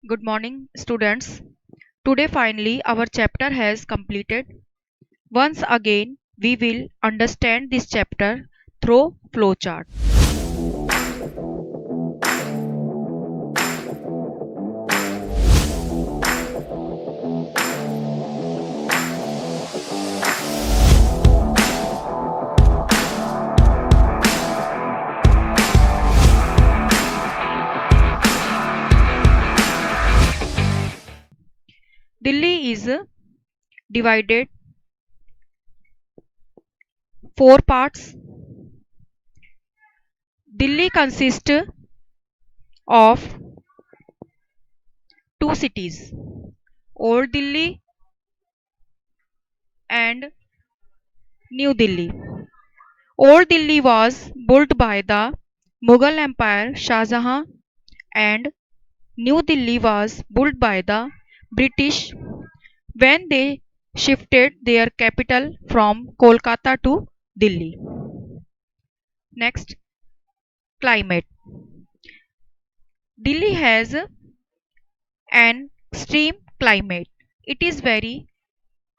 Good morning, students. Today, finally, our chapter has completed. Once again, we will understand this chapter through flowchart. Delhi is divided four parts. Delhi consists of two cities, Old Delhi and New Delhi. Old Delhi was built by the Mughal Empire Shah Jahan and New Delhi was built by the British when they shifted their capital from Kolkata to Delhi. Next, climate. Delhi has an extreme climate. It is very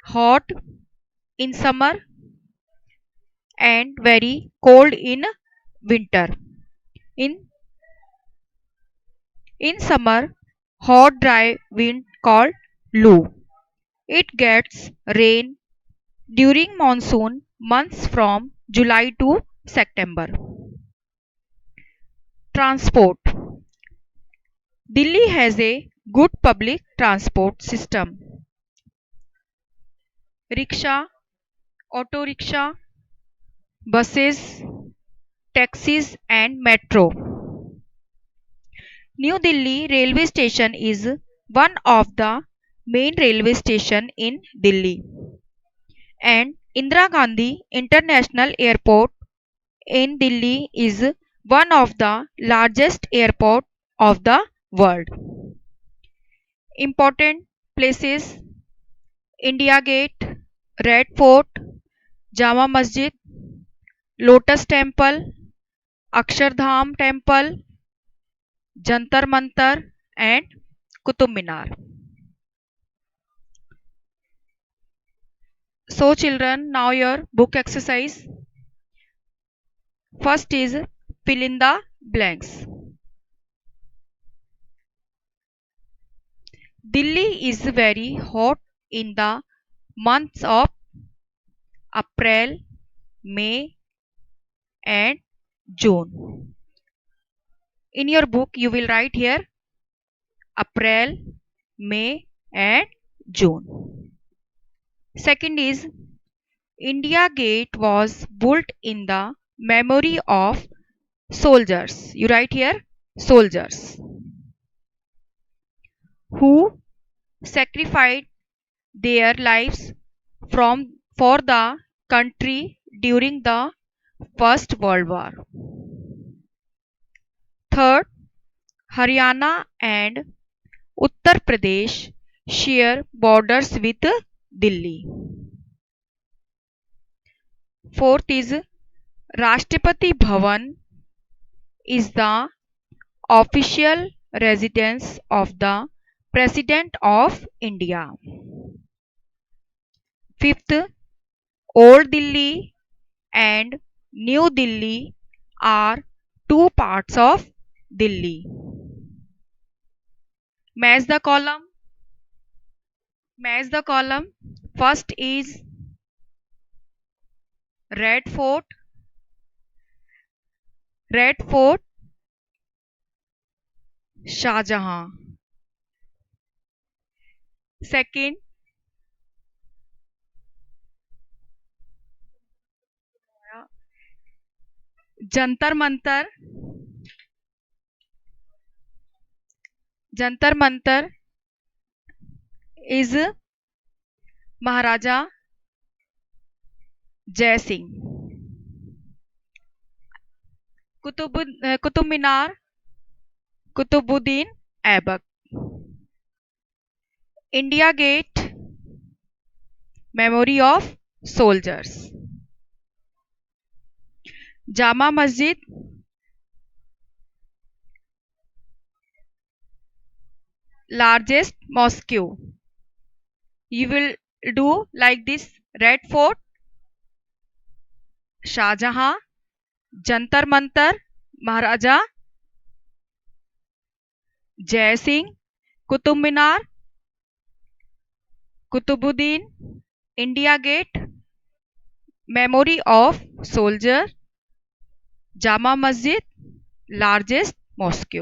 hot in summer and very cold in winter. In in summer, hot dry wind called Lu. It gets rain during monsoon months from July to September. Transport. Delhi has a good public transport system. Rickshaw, auto rickshaw, buses, taxis and metro. New Delhi railway station is one of the main railway station in Delhi, and Indira Gandhi International Airport in Delhi is one of the largest airport of the world. Important places: India Gate, Red Fort, Jama Masjid, Lotus Temple, Akshardham Temple, Jantar Mantar and Qutub Minar. So children, now your book exercise. First is fill in the blanks. Delhi is very hot in the months of April, May and June. In your book you will write here April, May and June. Second is India Gate was built in the memory of soldiers. You write here soldiers who sacrificed their lives for the country during the First World War. Third, Haryana and Uttar Pradesh share borders with Delhi. Fourth is Rashtrapati Bhavan is the official residence of the President of India. Fifth, Old Delhi and New Delhi are two parts of Delhi. Match the column. Match the column. First is Red Fort. Red Fort, Shah Jahan. Second, Jantar Mantar. Jantar Mantar is Maharaja Jai Singh. Qutub Minar, Qutubuddin Aibak. India Gate, Memory of Soldiers. Jama Masjid, largest mosque. You will do like this: Red Fort, Shah Jahan, Jantar Mantar, Maharaja Jai Singh, Qutub Minar, Qutubuddin, India Gate, Memory of Soldier, Jama Masjid, largest mosque.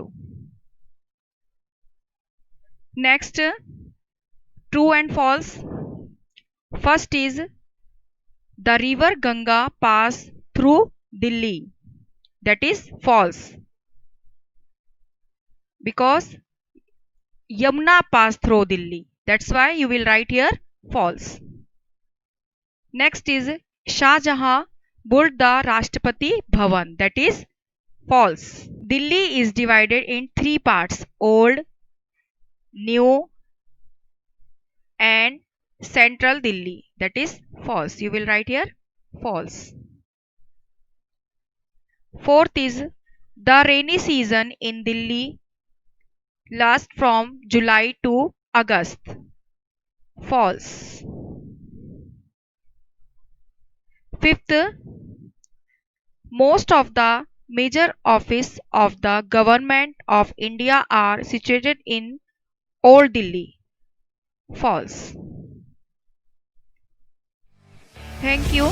Next, true and false. First is the river Ganga pass through Delhi. That is false because Yamuna pass through Delhi. That's why you will write here false. Next is Shah Jahan built the Rashtrapati Bhavan. That is false. Delhi is divided in three parts: old, new, and central Delhi. That is false. You will write here false. Fourth is the rainy season in Delhi lasts from July to August. False. Fifth, most of the major offices of the government of India are situated in Old Delhi. False. Thank you.